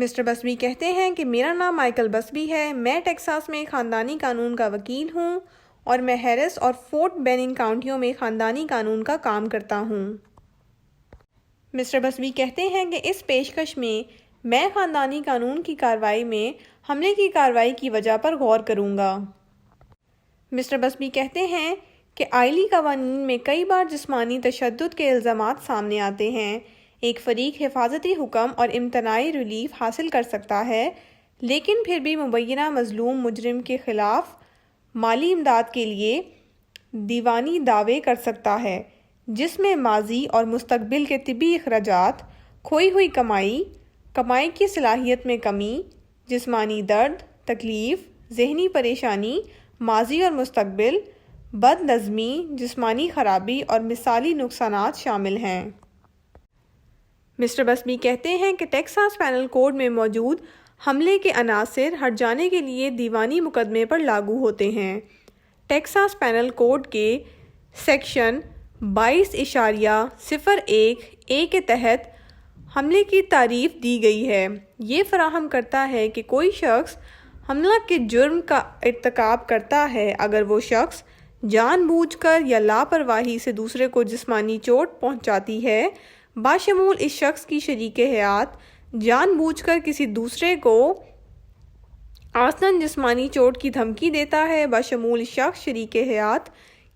Mister بسبی کہتے ہیں کہ میرا نام مائیکل بسبی ہے، میں ٹیکساس میں خاندانی قانون کا وکیل ہوں اور میں ہیرس اور فورٹ بیننگ کاؤنٹیوں میں خاندانی قانون کا کام کرتا ہوں۔ مسٹر بسبی کہتے ہیں کہ اس پیشکش میں خاندانی قانون کی کارروائی میں حملے کی کارروائی کی وجہ پر غور کروں گا۔ مسٹر بسبی کہتے ہیں کہ آئلی قوانین میں کئی بار جسمانی تشدد کے الزامات سامنے آتے ہیں۔ ایک فریق حفاظتی حکم اور امتناعی ریلیف حاصل کر سکتا ہے، لیکن پھر بھی مبینہ مظلوم مجرم کے خلاف مالی امداد کے لیے دیوانی دعوے کر سکتا ہے، جس میں ماضی اور مستقبل کے طبی اخراجات، کھوئی ہوئی کمائی کی صلاحیت میں کمی، جسمانی درد، تکلیف، ذہنی پریشانی، ماضی اور مستقبل، بد نظمی، جسمانی خرابی اور مثالی نقصانات شامل ہیں۔ مسٹر بسبی کہتے ہیں کہ ٹیکساس پینل کوڈ میں موجود حملے کے عناصر ہٹ جانے کے لیے دیوانی مقدمے پر لاگو ہوتے ہیں۔ ٹیکساس پینل کوڈ کے سیکشن 22.01(a) کے تحت حملے کی تعریف دی گئی ہے۔ یہ فراہم کرتا ہے کہ کوئی شخص حملہ کے جرم کا ارتکاب کرتا ہے اگر وہ شخص جان بوجھ کر یا لاپرواہی سے دوسرے کو جسمانی چوٹ پہنچاتی ہے، بشمول اس شخص کی شریک حیات جان بوجھ کر کسی دوسرے کو عمدن جسمانی چوٹ کی دھمکی دیتا ہے، بشمول اس شخص شریک حیات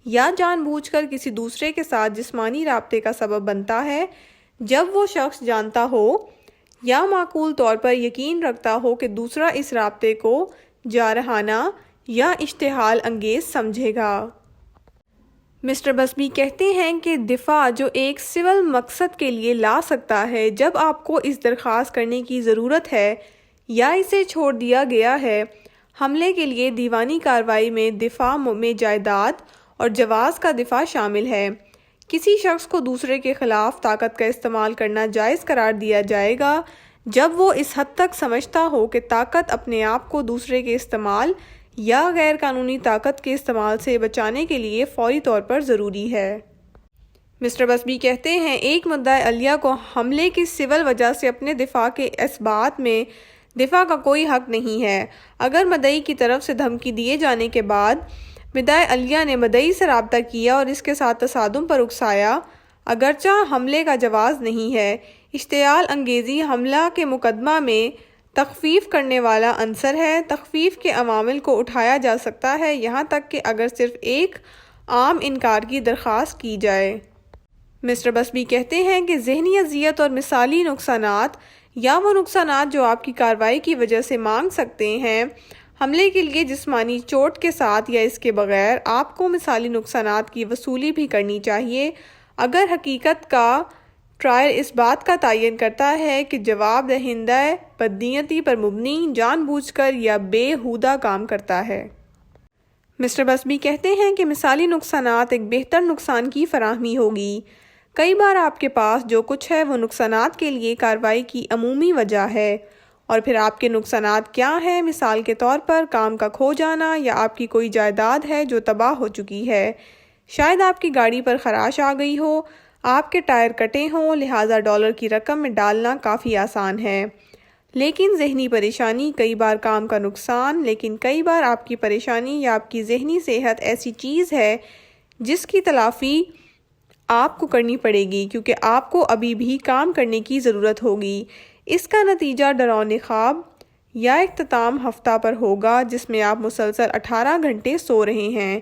یا جان بوجھ کر کسی دوسرے کے ساتھ جسمانی رابطے کا سبب بنتا ہے جب وہ شخص جانتا ہو یا معقول طور پر یقین رکھتا ہو کہ دوسرا اس رابطے کو جارحانہ یا اشتعال انگیز سمجھے گا۔ مسٹر بسبی کہتے ہیں کہ دفاع جو ایک سول مقصد کے لیے لا سکتا ہے جب آپ کو اس درخواست کرنے کی ضرورت ہے یا اسے چھوڑ دیا گیا ہے۔ حملے کے لیے دیوانی کارروائی میں دفاع میں جائیداد اور جواز کا دفاع شامل ہے۔ کسی شخص کو دوسرے کے خلاف طاقت کا استعمال کرنا جائز قرار دیا جائے گا جب وہ اس حد تک سمجھتا ہو کہ طاقت اپنے آپ کو دوسرے کے استعمال یا غیر قانونی طاقت کے استعمال سے بچانے کے لیے فوری طور پر ضروری ہے۔ مسٹر بسبی کہتے ہیں ایک مدعی علیہ کو حملے کی سول وجہ سے اپنے دفاع کے اثبات میں دفاع کا کوئی حق نہیں ہے۔ اگر مدعی کی طرف سے دھمکی دیے جانے کے بعد مدعی علیہ نے مدعی سے رابطہ کیا اور اس کے ساتھ تصادم پر اکسایا، اگرچہ حملے کا جواز نہیں ہے، اشتعال انگیزی حملہ کے مقدمہ میں تخفیف کرنے والا عنصر ہے۔ تخفیف کے عوامل کو اٹھایا جا سکتا ہے یہاں تک کہ اگر صرف ایک عام انکار کی درخواست کی جائے۔ مسٹر بسبی کہتے ہیں کہ ذہنی اذیت اور مثالی نقصانات یا وہ نقصانات جو آپ کی کارروائی کی وجہ سے مانگ سکتے ہیں، حملے کے لیے جسمانی چوٹ کے ساتھ یا اس کے بغیر، آپ کو مثالی نقصانات کی وصولی بھی کرنی چاہیے اگر حقیقت کا ٹرائل اس بات کا تعین کرتا ہے کہ جواب دہندہ بدنیتی پر مبنی، جان بوجھ کر یا بے ہودہ کام کرتا ہے۔ مسٹر بسبی کہتے ہیں کہ مثالی نقصانات ایک بہتر نقصان کی فراہمی ہوگی۔ کئی بار آپ کے پاس جو کچھ ہے وہ نقصانات کے لیے کارروائی کی عمومی وجہ ہے، اور پھر آپ کے نقصانات کیا ہیں؟ مثال کے طور پر کام کا کھو جانا یا آپ کی کوئی جائیداد ہے جو تباہ ہو چکی ہے۔ شاید آپ کی گاڑی پر خراش آ گئی ہو، آپ کے ٹائر کٹے ہوں، لہٰذا ڈالر کی رقم میں ڈالنا کافی آسان ہے۔ لیکن ذہنی پریشانی، کئی بار کام کا نقصان، لیکن کئی بار آپ کی پریشانی یا آپ کی ذہنی صحت ایسی چیز ہے جس کی تلافی آپ کو کرنی پڑے گی کیونکہ آپ کو ابھی بھی کام کرنے کی ضرورت ہوگی۔ اس کا نتیجہ ڈراؤنے خواب یا اختتام ہفتہ پر ہوگا جس میں آپ مسلسل 18 گھنٹے سو رہے ہیں،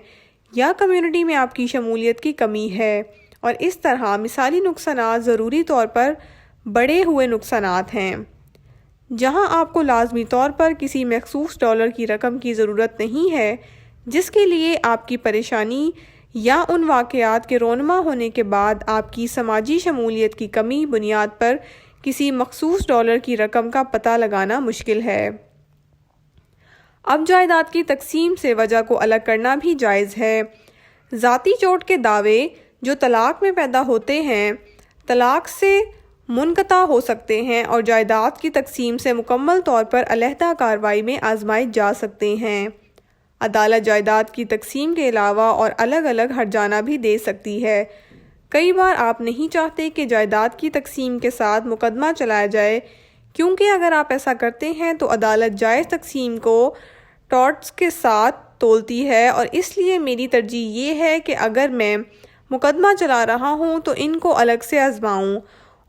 یا کمیونٹی میں آپ کی شمولیت کی کمی ہے، اور اس طرح مثالی نقصانات ضروری طور پر بڑھے ہوئے نقصانات ہیں جہاں آپ کو لازمی طور پر کسی مخصوص ڈالر کی رقم کی ضرورت نہیں ہے جس کے لیے آپ کی پریشانی یا ان واقعات کے رونما ہونے کے بعد آپ کی سماجی شمولیت کی کمی بنیاد پر کسی مخصوص ڈالر کی رقم کا پتہ لگانا مشکل ہے۔ اب جائیداد کی تقسیم سے وجہ کو الگ کرنا بھی جائز ہے۔ ذاتی چوٹ کے دعوے جو طلاق میں پیدا ہوتے ہیں طلاق سے منقطع ہو سکتے ہیں اور جائیداد کی تقسیم سے مکمل طور پر علیحدہ کارروائی میں آزمائے جا سکتے ہیں۔ عدالت جائیداد کی تقسیم کے علاوہ اور الگ الگ ہرجانہ بھی دے سکتی ہے۔ کئی بار آپ نہیں چاہتے کہ جائیداد کی تقسیم کے ساتھ مقدمہ چلایا جائے کیونکہ اگر آپ ایسا کرتے ہیں تو عدالت جائز تقسیم کو ٹارٹس کے ساتھ تولتی ہے، اور اس لیے میری ترجیح یہ ہے کہ اگر میں مقدمہ چلا رہا ہوں تو ان کو الگ سے آزماؤں،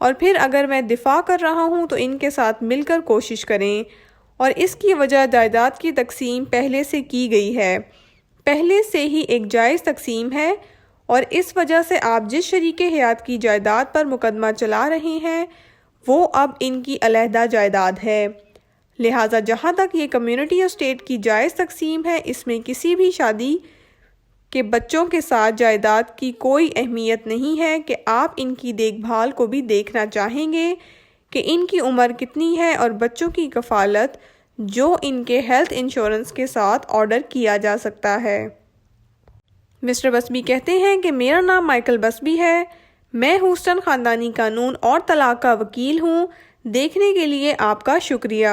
اور پھر اگر میں دفاع کر رہا ہوں تو ان کے ساتھ مل کر کوشش کریں۔ اور اس کی وجہ جائیداد کی تقسیم پہلے سے کی گئی ہے، پہلے سے ہی ایک جائز تقسیم ہے، اور اس وجہ سے آپ جس شریک حیات کی جائیداد پر مقدمہ چلا رہے ہیں وہ اب ان کی علیحدہ جائیداد ہے۔ لہٰذا جہاں تک یہ کمیونٹی اسٹیٹ کی جائز تقسیم ہے، اس میں کسی بھی شادی کے بچوں کے ساتھ جائیداد کی کوئی اہمیت نہیں ہے کہ آپ ان کی دیکھ بھال کو بھی دیکھنا چاہیں گے کہ ان کی عمر کتنی ہے، اور بچوں کی کفالت جو ان کے ہیلتھ انشورنس کے ساتھ آرڈر کیا جا سکتا ہے۔ مسٹر بسبی کہتے ہیں کہ میرا نام مائیکل بسبی ہے، میں ہیوسٹن خاندانی قانون اور طلاق کا وکیل ہوں۔ دیکھنے کے لیے آپ کا شکریہ۔